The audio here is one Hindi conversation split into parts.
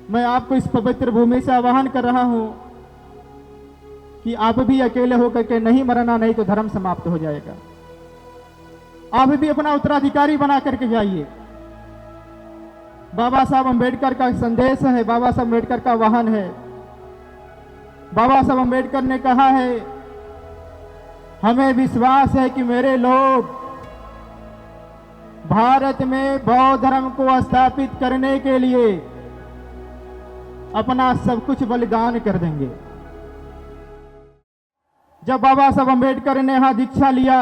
मैं आपको इस पवित्र भूमि से आह्वान कर रहा हूं कि आप भी अकेले होकर के नहीं मरना, नहीं तो धर्म समाप्त हो जाएगा। आप भी अपना उत्तराधिकारी बना करके जाइए। बाबा साहब अंबेडकर का संदेश है, बाबा साहब अंबेडकर का वाहन है। बाबा साहब अंबेडकर ने कहा है, हमें विश्वास है कि मेरे लोग भारत में बौद्ध धर्म को स्थापित करने के लिए अपना सब कुछ बलिदान कर देंगे। जब बाबा साहब अंबेडकर ने यहां दीक्षा लिया,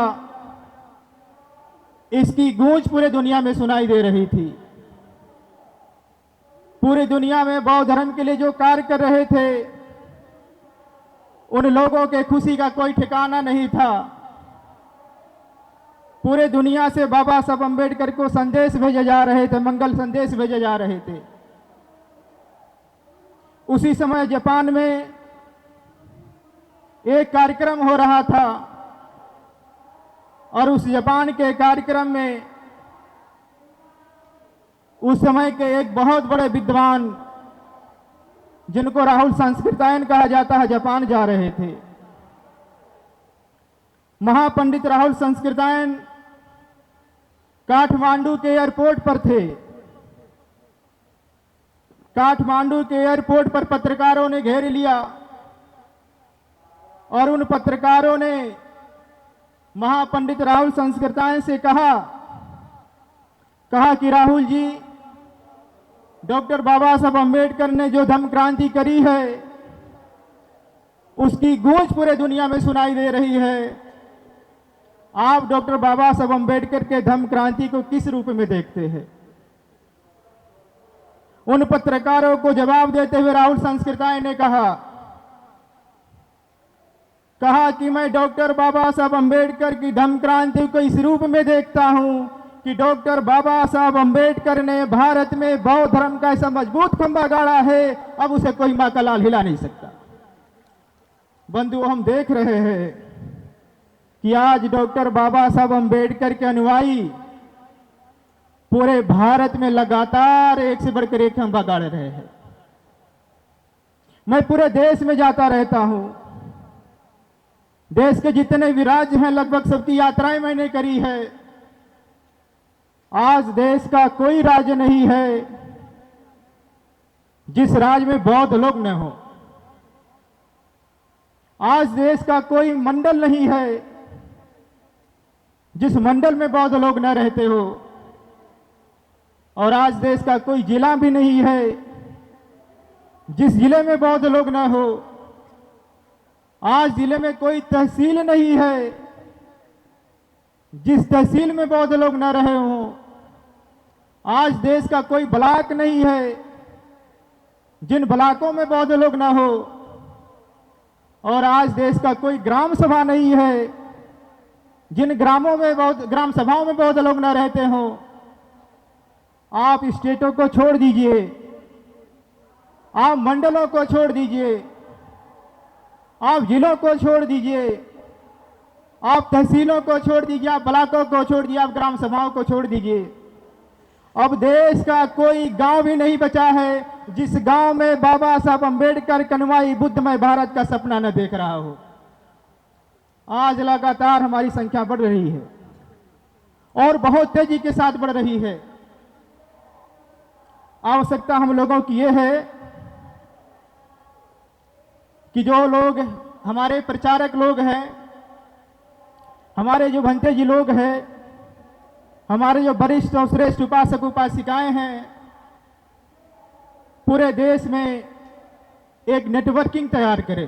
इसकी गूंज पूरे दुनिया में सुनाई दे रही थी। पूरी दुनिया में बौद्ध धर्म के लिए जो कार्य कर रहे थे, उन लोगों के खुशी का कोई ठिकाना नहीं था। पूरे दुनिया से बाबा साहब अंबेडकर को संदेश भेजे जा रहे थे, मंगल संदेश भेजे जा रहे थे। उसी समय जापान में एक कार्यक्रम हो रहा था और उस जापान के कार्यक्रम में उस समय के एक बहुत बड़े विद्वान, जिनको राहुल संस्कृतायन कहा जाता है, जापान जा रहे थे। महापंडित राहुल संस्कृतायन काठमांडू के एयरपोर्ट पर थे। काठमांडू के एयरपोर्ट पर पत्रकारों ने घेर लिया और उन पत्रकारों ने महापंडित राहुल संस्कृतायन से कहा कि राहुल जी, डॉक्टर बाबा साहब अंबेडकर ने जो धम्म क्रांति करी है, उसकी गूंज पूरे दुनिया में सुनाई दे रही है। आप डॉक्टर बाबा साहब अंबेडकर के धम्म क्रांति को किस रूप में देखते हैं? उन पत्रकारों को जवाब देते हुए राहुल संस्कृतायन ने कहा कि मैं डॉक्टर बाबा साहब अंबेडकर की धम्म क्रांति को इस रूप में देखता हूं कि डॉक्टर बाबा साहब अंबेडकर ने भारत में बौद्ध धर्म का ऐसा मजबूत खंभा गाड़ा है, अब उसे कोई मां का लाल हिला नहीं सकता। बंधुओं, हम देख रहे हैं कि आज डॉक्टर बाबा साहब अंबेडकर के अनुयायी पूरे भारत में लगातार एक से बढ़कर एक खंभा गाड़ रहे हैं। मैं पूरे देश में जाता रहता हूं। देश के जितने भी राज्य हैं, लगभग सबकी यात्राएं मैंने करी है। आज देश का कोई राज्य नहीं है जिस राज्य में बौद्ध लोग न हो। आज देश का कोई मंडल नहीं है जिस मंडल में बौद्ध लोग न रहते हो। और आज देश का कोई जिला भी नहीं है जिस जिले में बौद्ध लोग न हो। आज जिले में कोई तहसील नहीं है जिस तहसील में बौद्ध लोग न रहे हों। आज देश का कोई ब्लॉक नहीं है जिन ब्लॉकों में बौद्ध लोग न हो। और आज देश का कोई ग्राम सभा नहीं है जिन ग्रामों में ग्राम सभाओं में बौद्ध लोग न रहते हों। आप स्टेटों को छोड़ दीजिए, आप मंडलों को छोड़ दीजिए, आप जिलों को छोड़ दीजिए, आप तहसीलों को छोड़ दीजिए, आप ब्लॉकों को छोड़ दीजिए, आप ग्राम सभाओं को छोड़ दीजिए। अब देश का कोई गांव भी नहीं बचा है जिस गांव में बाबा साहब अंबेडकर कनुमाई बुद्धमय भारत का सपना न देख रहा हो। आज लगातार हमारी संख्या बढ़ रही है और बहुत तेजी के साथ बढ़ रही है। आवश्यकता हम लोगों की यह है कि जो लोग हमारे प्रचारक लोग हैं, हमारे जो भंते जी लोग हैं, हमारे जो वरिष्ठ और श्रेष्ठ उपासक उपासिकाएं हैं, पूरे देश में एक नेटवर्किंग तैयार करें।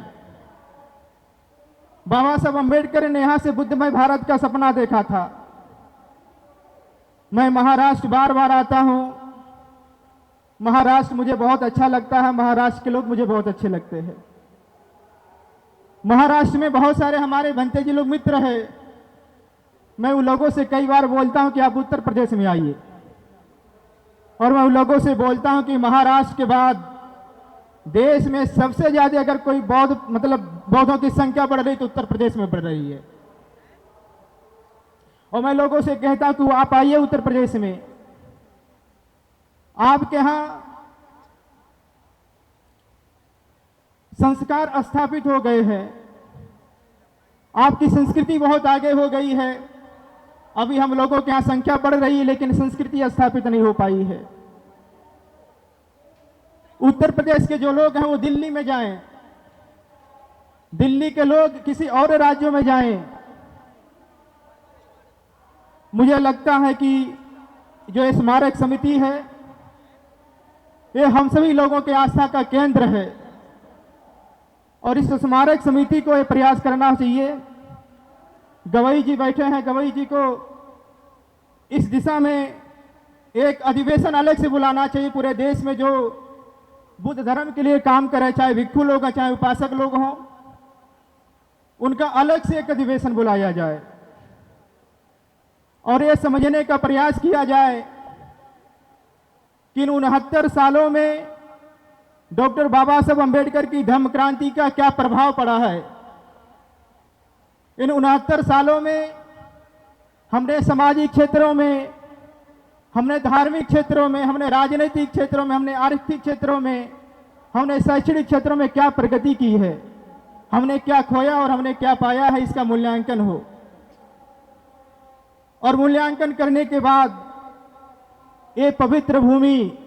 बाबा साहब अंबेडकर ने यहां से बुद्धमय भारत का सपना देखा था। मैं महाराष्ट्र बार बार आता हूं। महाराष्ट्र मुझे बहुत अच्छा लगता है। महाराष्ट्र के लोग मुझे बहुत अच्छे लगते हैं। महाराष्ट्र में बहुत सारे हमारे भंते जी लोग मित्र हैं। मैं उन लोगों से कई बार बोलता हूं कि आप उत्तर प्रदेश में आइए, और मैं उन लोगों से बोलता हूं कि महाराष्ट्र के बाद देश में सबसे ज्यादा अगर कोई बौद्धों की संख्या बढ़ रही तो उत्तर प्रदेश में बढ़ रही है। और मैं लोगों से कहता हूं कि आप आइए उत्तर प्रदेश में। आपके यहां संस्कार स्थापित हो गए हैं, आपकी संस्कृति बहुत आगे हो गई है। अभी हम लोगों के यहाँ संख्या बढ़ रही है लेकिन संस्कृति स्थापित नहीं हो पाई है। उत्तर प्रदेश के जो लोग हैं वो दिल्ली में जाएं, दिल्ली के लोग किसी और राज्यों में जाएं। मुझे लगता है कि जो स्मारक समिति है ये हम सभी लोगों के आस्था का केंद्र है और इस स्मारक समिति को ये प्रयास करना चाहिए। गवई जी बैठे हैं, गवई जी को इस दिशा में एक अधिवेशन अलग से बुलाना चाहिए पूरे देश में जो बुद्ध धर्म के लिए काम करे, चाहे भिक्षु लोग हैं चाहे उपासक लोग हों, उनका अलग से एक अधिवेशन बुलाया जाए और ये समझने का प्रयास किया जाए कि इन 69 सालों में डॉक्टर बाबा साहब अंबेडकर की धम्म क्रांति का क्या प्रभाव पड़ा है। इन 69 सालों में हमने सामाजिक क्षेत्रों में, हमने धार्मिक क्षेत्रों में, हमने राजनीतिक क्षेत्रों में, हमने आर्थिक क्षेत्रों में, हमने शैक्षणिक क्षेत्रों में क्या प्रगति की है, हमने क्या खोया और हमने क्या पाया है, इसका मूल्यांकन हो और मूल्यांकन करने के बाद ये पवित्र भूमि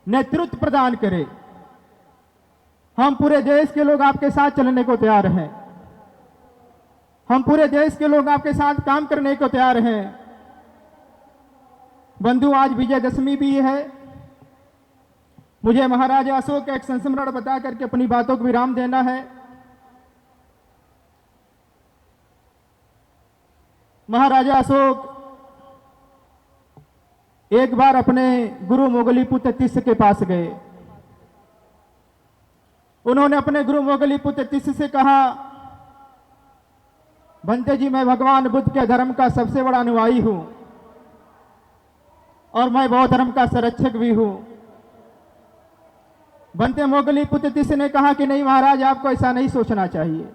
नेतृत्व प्रदान करे। हम पूरे देश के लोग आपके साथ चलने को तैयार हैं, हम पूरे देश के लोग आपके साथ काम करने को तैयार हैं। बंधु, आज विजयदशमी भी है। मुझे महाराजा अशोक का एक संस्मरण बता करके अपनी बातों को विराम देना है। महाराजा अशोक एक बार अपने गुरु मोगलीपुत्र तिस्स के पास गए। उन्होंने अपने गुरु मोगलीपुत्र तिस्स से कहा, भंते जी, मैं भगवान बुद्ध के धर्म का सबसे बड़ा अनुयायी हूं और मैं बौद्ध धर्म का संरक्षक भी हूं। भंते मोगलीपुत्र तिस्स ने कहा कि नहीं महाराज, आपको ऐसा नहीं सोचना चाहिए।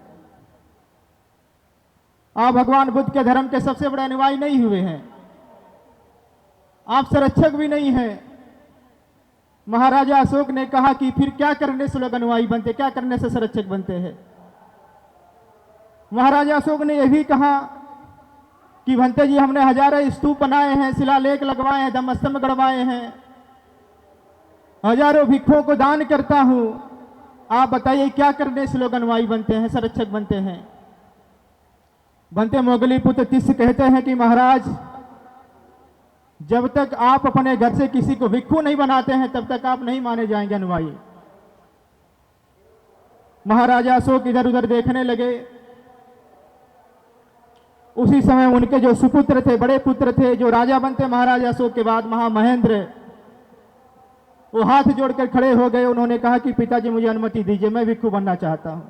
आप भगवान बुद्ध के धर्म के सबसे बड़े अनुयायी नहीं हुए हैं, आप संरक्षक भी नहीं हैं। महाराजा अशोक ने कहा कि फिर क्या करने से लोग अनुयायी बनते, क्या करने से संरक्षक बनते हैं। महाराजा अशोक ने यह भी कहा कि भंते जी, हमने हजारों स्तूप बनाए हैं, शिलालेख लगवाए हैं, धम्मस्तंभ गड़वाए हैं, हजारों भिक्षुओं को दान करता हूं। आप बताइए क्या करने से लोग अनुयायी बनते हैं, संरक्षक बनते हैं। भंते मोगलीपुत्र तिस्स कहते हैं कि महाराज, जब तक आप अपने घर से किसी को भिक्षु नहीं बनाते हैं तब तक आप नहीं माने जाएंगे अनुयायी। महाराजा अशोक इधर उधर देखने लगे। उसी समय उनके जो सुपुत्र थे, बड़े पुत्र थे, जो राजा बनते महाराजा अशोक के बाद, महामहेंद्र, वो हाथ जोड़कर खड़े हो गए। उन्होंने कहा कि पिताजी, मुझे अनुमति दीजिए, मैं भिक्षु बनना चाहता हूं।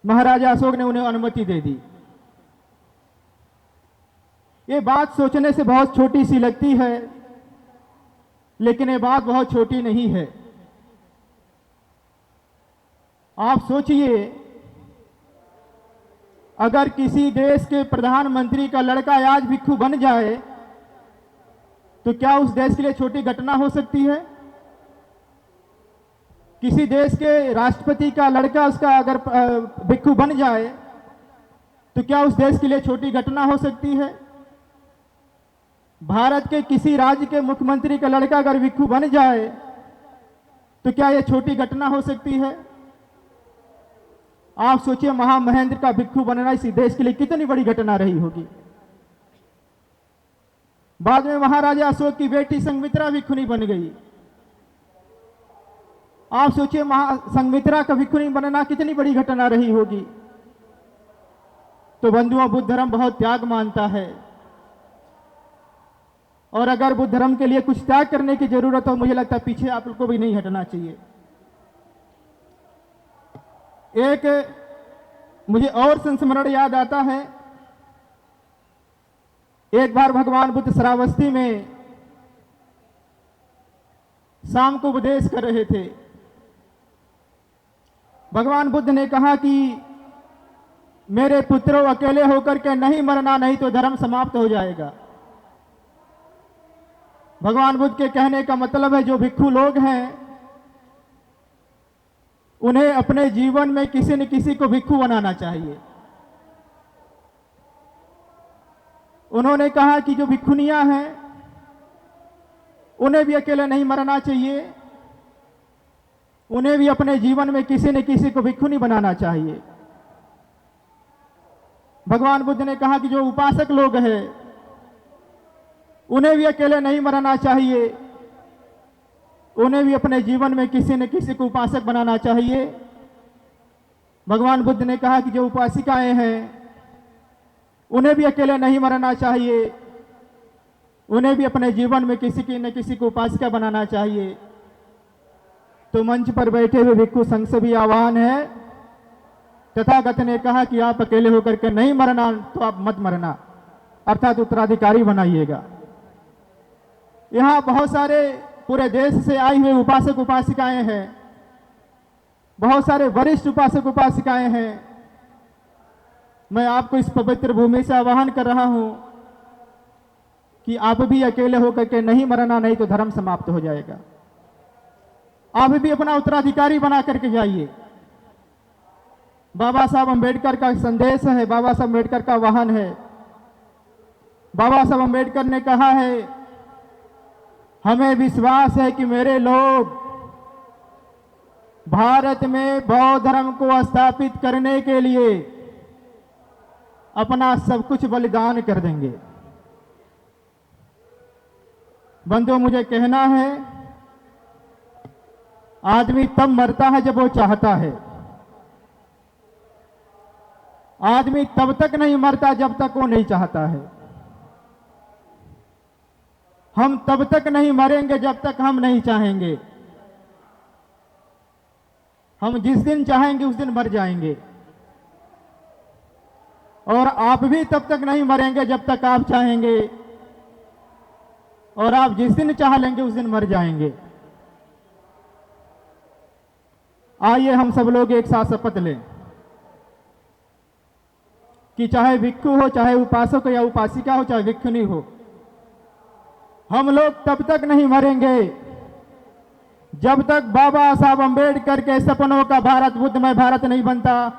महाराजा अशोक ने उन्हें अनुमति दे दी। ये बात सोचने से बहुत छोटी सी लगती है लेकिन ये बात बहुत छोटी नहीं है। आप सोचिए, अगर किसी देश के प्रधानमंत्री का लड़का आज भिक्षु बन जाए तो क्या उस देश के लिए छोटी घटना हो सकती है? किसी देश के राष्ट्रपति का लड़का उसका अगर भिक्षु बन जाए तो क्या उस देश के लिए छोटी घटना हो सकती है? भारत के किसी राज्य के मुख्यमंत्री का लड़का अगर भिक्षु बन जाए तो क्या यह छोटी घटना हो सकती है? आप सोचिए, महामहेंद्र का भिक्षु बनना इसी देश के लिए कितनी बड़ी घटना रही होगी। बाद में महाराजा अशोक की बेटी संघमित्रा भिक्षुणी बन गई। आप सोचिए, संघमित्रा का भिक्षुणी बनना कितनी बड़ी घटना रही होगी। तो बंधुओं, बुद्ध धर्म बहुत त्याग मानता है और अगर बुद्ध धर्म के लिए कुछ त्याग करने की जरूरत हो, मुझे लगता है पीछे आप लोग को भी नहीं हटना चाहिए। एक मुझे और संस्मरण याद आता है। एक बार भगवान बुद्ध श्रावस्ती में शाम को उपदेश कर रहे थे। भगवान बुद्ध ने कहा कि मेरे पुत्रों, अकेले होकर के नहीं मरना, नहीं तो धर्म समाप्त हो जाएगा। भगवान बुद्ध के कहने का मतलब है जो भिक्षु लोग हैं उन्हें अपने जीवन में किसी न किसी को भिक्षु बनाना चाहिए। उन्होंने कहा कि जो भिक्षुनियां हैं उन्हें भी अकेले नहीं मरना चाहिए, उन्हें भी अपने जीवन में किसी न किसी को भिक्षुनी बनाना चाहिए। भगवान बुद्ध ने कहा कि जो उपासक लोग हैं उन्हें भी अकेले नहीं मरना चाहिए, उन्हें भी अपने जीवन में किसी न किसी को उपासक बनाना चाहिए। भगवान बुद्ध ने कहा कि जो उपासिकाएं हैं उन्हें भी अकेले नहीं मरना चाहिए, उन्हें भी अपने जीवन में किसी न किसी को उपासिका बनाना चाहिए। तो मंच पर बैठे हुए भिक्षु संघ से भी आह्वान है, तथागत ने कहा कि आप अकेले होकर के नहीं मरना तो आप मत मरना, अर्थात उत्तराधिकारी बनाइएगा। यहाँ बहुत सारे पूरे देश से आई हुए उपासक उपासिकाएं हैं, बहुत सारे वरिष्ठ उपासक उपासिकाएं हैं। मैं आपको इस पवित्र भूमि से आह्वान कर रहा हूं कि आप भी अकेले होकर के नहीं मरना, नहीं तो धर्म समाप्त हो जाएगा। आप भी अपना उत्तराधिकारी बना करके जाइए। बाबा साहब अम्बेडकर का संदेश है, बाबा साहब अम्बेडकर का वाहन है। बाबा साहब अम्बेडकर ने कहा है, हमें विश्वास है कि मेरे लोग भारत में बौद्ध धर्म को स्थापित करने के लिए अपना सब कुछ बलिदान कर देंगे। बंधुओं, मुझे कहना है, आदमी तब मरता है जब वो चाहता है। आदमी तब तक नहीं मरता जब तक वो नहीं चाहता है। हम तब तक नहीं मरेंगे जब तक हम नहीं चाहेंगे। हम जिस दिन चाहेंगे उस दिन मर जाएंगे, और आप भी तब तक नहीं मरेंगे जब तक आप चाहेंगे, और आप जिस दिन चाह लेंगे उस दिन मर जाएंगे। आइए हम सब लोग एक साथ शपथ लें कि चाहे भिक्षु हो, चाहे उपासक हो या उपासिका हो, चाहे भिक्षुनी हो, हम लोग तब तक नहीं मरेंगे जब तक बाबा साहब अम्बेडकर के सपनों का भारत बुद्धमय भारत नहीं बनता,